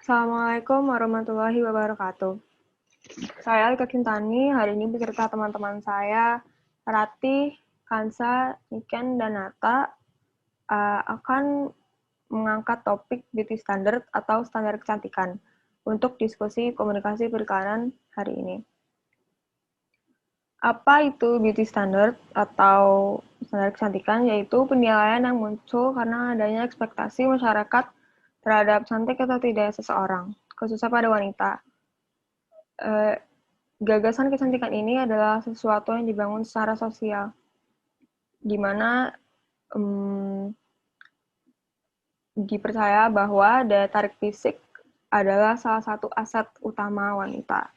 Assalamualaikum warahmatullahi wabarakatuh. Saya Alika Kintani, hari ini beserta teman-teman saya, Ratih, Kansa, Niken, dan Nata, akan mengangkat topik beauty standard atau standar kecantikan untuk diskusi komunikasi periklanan hari ini. Apa itu beauty standard atau standar kecantikan? Yaitu penilaian yang muncul karena adanya ekspektasi masyarakat terhadap cantik atau tidak seseorang, khususnya pada wanita. Gagasan kecantikan ini adalah sesuatu yang dibangun secara sosial, di mana dipercaya bahwa daya tarik fisik adalah salah satu aset utama wanita,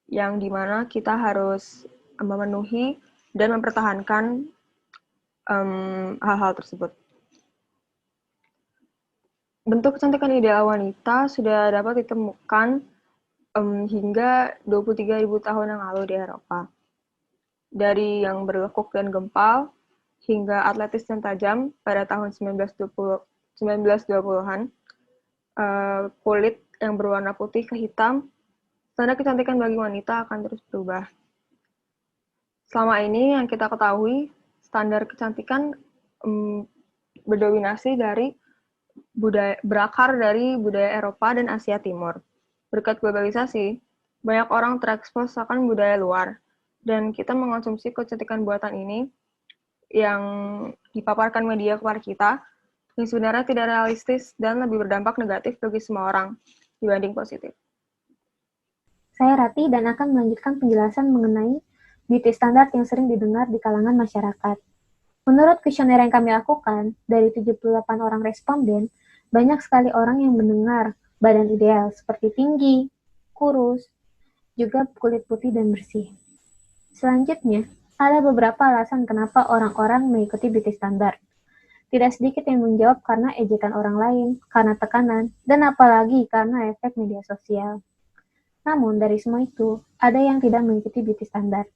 yang dimana kita harus memenuhi dan mempertahankan hal-hal tersebut. Bentuk kecantikan ideal wanita sudah dapat ditemukan hingga 23.000 tahun yang lalu di Eropa. Dari yang berlekuk dan gempal hingga atletis dan tajam pada tahun 1920-an, kulit yang berwarna putih ke hitam, standar kecantikan bagi wanita akan terus berubah. Selama ini yang kita ketahui, standar kecantikan berdominasi dari berakar dari budaya Eropa dan Asia Timur. Berkat globalisasi, banyak orang terekspos akan budaya luar, dan kita mengonsumsi kecantikan buatan ini yang dipaparkan media kepada kita, yang sebenarnya tidak realistis dan lebih berdampak negatif bagi semua orang dibanding positif. Saya Rati dan akan melanjutkan penjelasan mengenai beauty standard yang sering didengar di kalangan masyarakat. Menurut kuesioner yang kami lakukan, dari 78 orang responden, banyak sekali orang yang mendengar badan ideal seperti tinggi, kurus, juga kulit putih dan bersih. Selanjutnya, ada beberapa alasan kenapa orang-orang mengikuti beauty standard. Tidak sedikit yang menjawab karena ejekan orang lain, karena tekanan, dan apalagi karena efek media sosial. Namun, dari semua itu, ada yang tidak mengikuti beauty standard.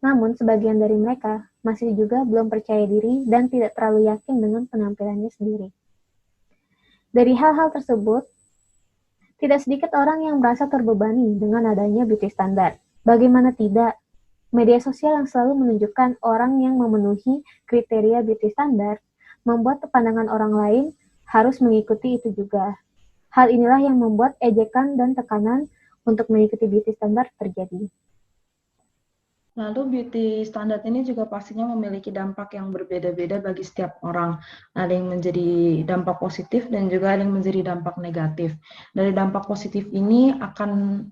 Namun, sebagian dari mereka masih juga belum percaya diri dan tidak terlalu yakin dengan penampilannya sendiri. Dari hal-hal tersebut, tidak sedikit orang yang merasa terbebani dengan adanya beauty standard. Bagaimana tidak? Media sosial yang selalu menunjukkan orang yang memenuhi kriteria beauty standard membuat pandangan orang lain harus mengikuti itu juga. Hal inilah yang membuat ejekan dan tekanan untuk mengikuti beauty standard terjadi. Lalu beauty standard ini juga pastinya memiliki dampak yang berbeda-beda bagi setiap orang. Ada yang menjadi dampak positif dan juga ada yang menjadi dampak negatif. Dari dampak positif ini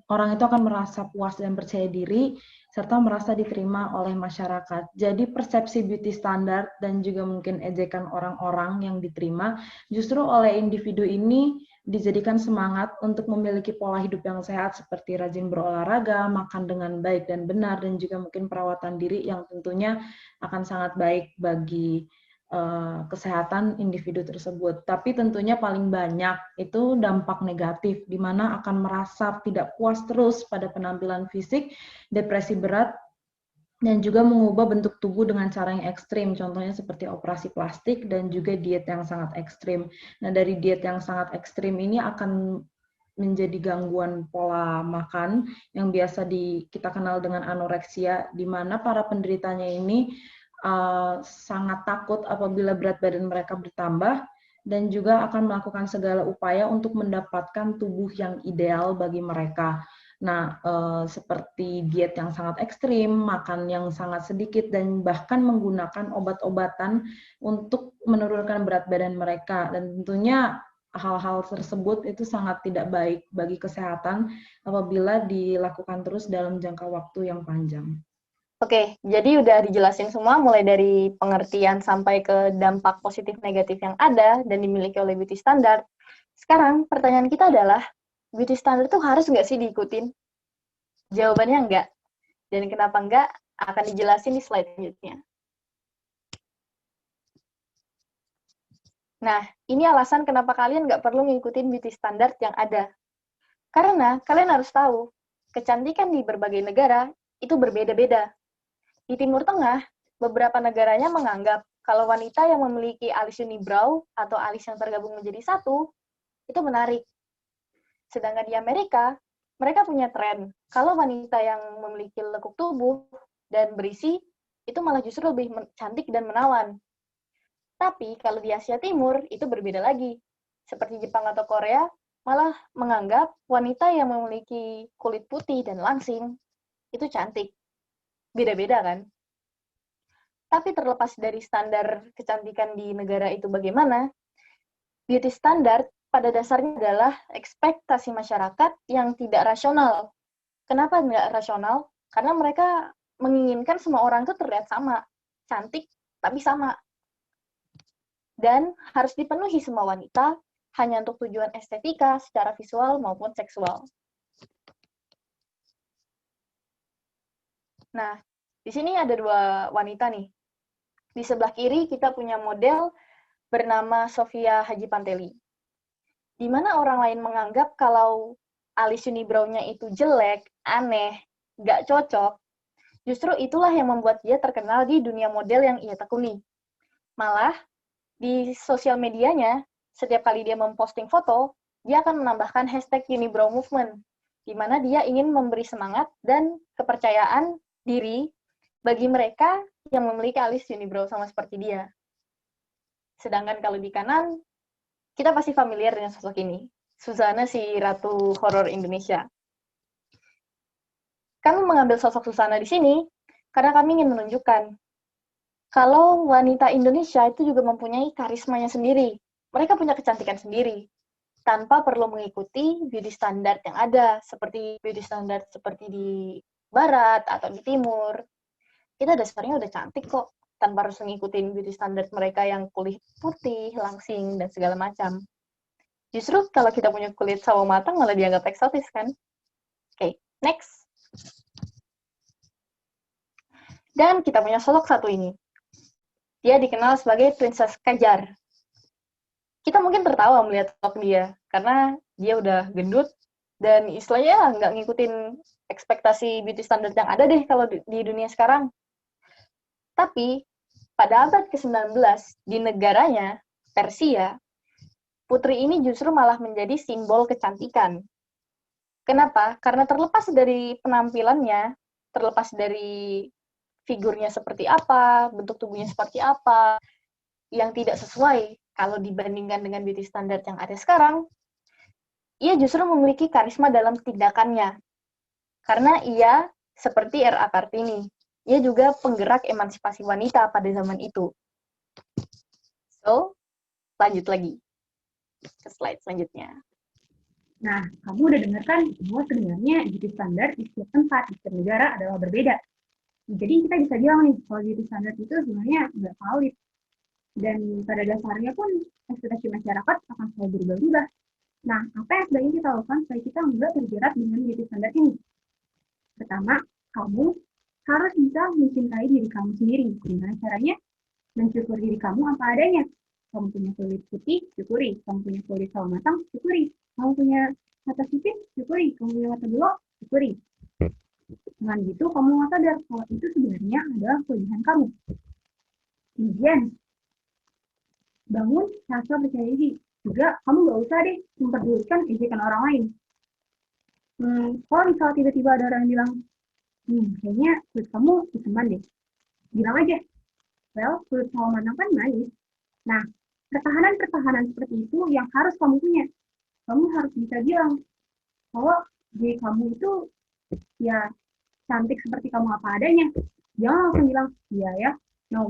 orang itu akan merasa puas dan percaya diri serta merasa diterima oleh masyarakat. Jadi persepsi beauty standard dan juga mungkin ejekan orang-orang yang diterima justru oleh individu ini dijadikan semangat untuk memiliki pola hidup yang sehat seperti rajin berolahraga, makan dengan baik dan benar, dan juga mungkin perawatan diri yang tentunya akan sangat baik bagi kesehatan individu tersebut. Tapi tentunya paling banyak itu dampak negatif, di mana akan merasa tidak puas terus pada penampilan fisik, depresi berat, dan juga mengubah bentuk tubuh dengan cara yang ekstrim, contohnya seperti operasi plastik dan juga diet yang sangat ekstrim. Nah, dari diet yang sangat ekstrim ini akan menjadi gangguan pola makan yang biasa kita kenal dengan anoreksia, di mana para penderitanya ini sangat takut apabila berat badan mereka bertambah dan juga akan melakukan segala upaya untuk mendapatkan tubuh yang ideal bagi mereka. Nah, seperti diet yang sangat ekstrim, makan yang sangat sedikit, dan bahkan menggunakan obat-obatan untuk menurunkan berat badan mereka. Dan tentunya hal-hal tersebut itu sangat tidak baik bagi kesehatan apabila dilakukan terus dalam jangka waktu yang panjang. Oke, jadi udah dijelasin semua mulai dari pengertian sampai ke dampak positif negatif yang ada dan dimiliki oleh beauty standard. Sekarang pertanyaan kita adalah, beauty standard itu harus nggak sih diikutin? Jawabannya enggak. Dan kenapa enggak akan dijelasin di slide selanjutnya. Nah, ini alasan kenapa kalian nggak perlu ngikutin beauty standard yang ada. Karena kalian harus tahu, kecantikan di berbagai negara itu berbeda-beda. Di Timur Tengah, beberapa negaranya menganggap kalau wanita yang memiliki alis unibrow atau alis yang tergabung menjadi satu, itu menarik. Sedangkan di Amerika, mereka punya tren kalau wanita yang memiliki lekuk tubuh dan berisi itu malah justru lebih cantik dan menawan. Tapi kalau di Asia Timur itu berbeda lagi. Seperti Jepang atau Korea, malah menganggap wanita yang memiliki kulit putih dan langsing itu cantik. Beda-beda kan? Tapi terlepas dari standar kecantikan di negara itu bagaimana, beauty standard pada dasarnya adalah ekspektasi masyarakat yang tidak rasional. Kenapa nggak rasional? Karena mereka menginginkan semua orang itu terlihat sama, cantik tapi sama. Dan harus dipenuhi semua wanita hanya untuk tujuan estetika secara visual maupun seksual. Nah, di sini ada dua wanita nih. Di sebelah kiri kita punya model bernama Sofia Haji Panteli. Di mana orang lain menganggap kalau alis unibrow-nya itu jelek, aneh, nggak cocok, justru itulah yang membuat dia terkenal di dunia model yang ia tekuni. Malah, di sosial medianya, setiap kali dia memposting foto, dia akan menambahkan hashtag unibrow movement, di mana dia ingin memberi semangat dan kepercayaan diri bagi mereka yang memiliki alis unibrow sama seperti dia. Sedangkan kalau di kanan, kita pasti familiar dengan sosok ini. Susana, si Ratu Horor Indonesia. Kami mengambil sosok Susana di sini karena kami ingin menunjukkan kalau wanita Indonesia itu juga mempunyai karismanya sendiri. Mereka punya kecantikan sendiri, tanpa perlu mengikuti beauty standard yang ada, seperti beauty standard seperti di Barat atau di Timur. Kita dasarnya udah cantik kok, tanpa harus mengikuti beauty standard mereka yang kulit putih, langsing, dan segala macam. Justru kalau kita punya kulit sawo matang malah dianggap eksotis kan? Oke, next. Dan kita punya sosok satu ini. Dia dikenal sebagai Princess Kajar. Kita mungkin tertawa melihat sosok dia, karena dia udah gendut, dan istilahnya nggak ngikutin ekspektasi beauty standard yang ada deh kalau di dunia sekarang. Tapi, pada abad ke-19, di negaranya, Persia, putri ini justru malah menjadi simbol kecantikan. Kenapa? Karena terlepas dari penampilannya, terlepas dari figurnya seperti apa, bentuk tubuhnya seperti apa, yang tidak sesuai kalau dibandingkan dengan beauty standard yang ada sekarang, ia justru memiliki karisma dalam tindakannya. Karena ia seperti R.A. Kartini. Ia juga penggerak emansipasi wanita pada zaman itu. So, lanjut lagi ke slide selanjutnya. Nah, kamu udah dengar kan bahwa sebenarnya beauty standard di setiap tempat, di setiap negara adalah berbeda. Jadi kita bisa bilang nih, kalau beauty standard itu sebenarnya nggak valid. Dan pada dasarnya pun ekspektasi masyarakat akan selalu berubah-ubah. Nah, apa yang sebaiknya kita lakukan supaya kita nggak terjerat dengan beauty standard ini? Pertama, kamu harus bisa mencintai diri kamu sendiri. Gimana caranya? Mensyukuri diri kamu apa adanya. Kamu punya kulit putih, syukuri. Kamu punya kulit sawo matang, syukuri. Kamu punya mata sipit, syukuri. Kamu punya mata belok, syukuri. Dengan gitu, kamu nggak sadar kalau itu sebenarnya adalah kelebihan kamu. Kemudian, bangun rasa percaya diri. Juga, kamu nggak usah deh memperdulikan ejekan orang lain. Kalau misalnya tiba-tiba ada orang yang bilang, kayaknya kulit kamu hitaman deh. Bilang aja, well, kulit sawo matang kan manis. Nah, pertahanan seperti itu yang harus kamu punya. Kamu harus bisa bilang bahwa diri kamu itu ya cantik seperti kamu apa adanya. Jangan langsung bilang, iya ya, no.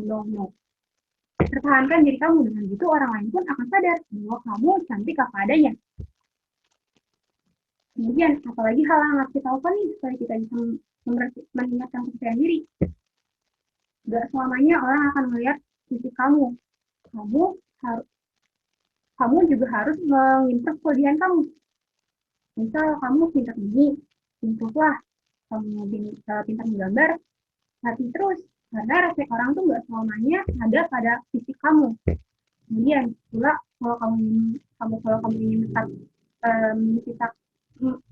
Pertahankan diri kamu, dengan gitu orang lain pun akan sadar bahwa kamu cantik apa adanya. Kemudian, apalagi hal yang harus kita lakukan nih supaya kita bisa meningkatkan kepercayaan diri. Gak selamanya orang akan melihat fisik kamu. Kamu juga harus mengimprove kelebihan kamu. Misal kamu pintar nyanyi, improve lah. Kamu pintar menggambar, latih terus. Karena respek orang tuh gak selamanya ada pada fisik kamu. Kemudian pula kalau kamu ingin tetap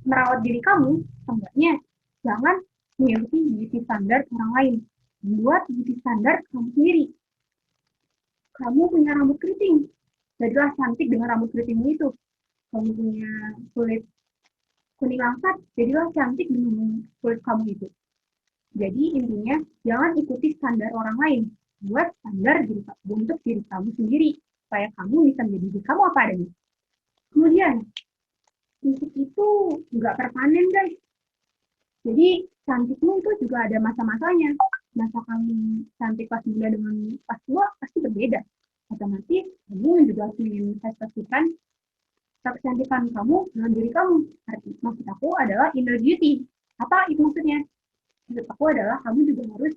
merawat diri kamu, sebenarnya jangan mengikuti beauty standar orang lain. Buat beauty standar kamu sendiri. Kamu punya rambut keriting, jadilah cantik dengan rambut keritingmu itu. Kamu punya kulit kuning langsat, jadilah cantik dengan kulit kamu itu. Jadi intinya, jangan ikuti standar orang lain. Buat standar untuk diri kamu sendiri, supaya kamu bisa menjadi diri kamu apa adanya. Kemudian, cantik itu nggak permanen, guys. Jadi, cantikmu itu juga ada masa-masanya. Masa kamu cantik pas muda dengan pas tua pasti berbeda. Otomatis, kamu juga harus menginvestasikan kecantikan kamu dengan diri kamu. Maksud aku adalah inner beauty. Apa itu maksudnya? Maksud aku adalah kamu juga harus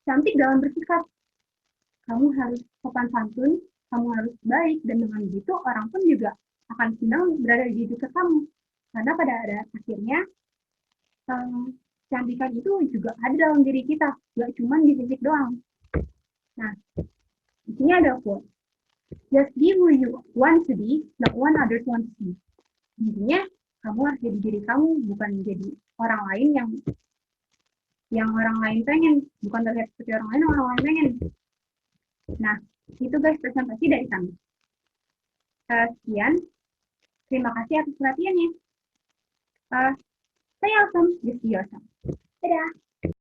cantik dalam bersikap. Kamu harus sopan santun, kamu harus baik, dan dengan begitu orang pun juga akan senang berada di dekat kamu. Karena pada akhirnya, kecantikan itu juga ada dalam diri kita, gak cuma di fisik doang. Nah, di sini ada quote. Just be who you want to be, not one others want to be. Intinya, kamu harus jadi diri kamu, bukan jadi orang lain yang orang lain pengen, bukan terlihat seperti orang lain pengen. Nah, itu guys presentasi dari kami. Sekian, terima kasih atas perhatiannya. Stay awesome, just be yourself. Dadah!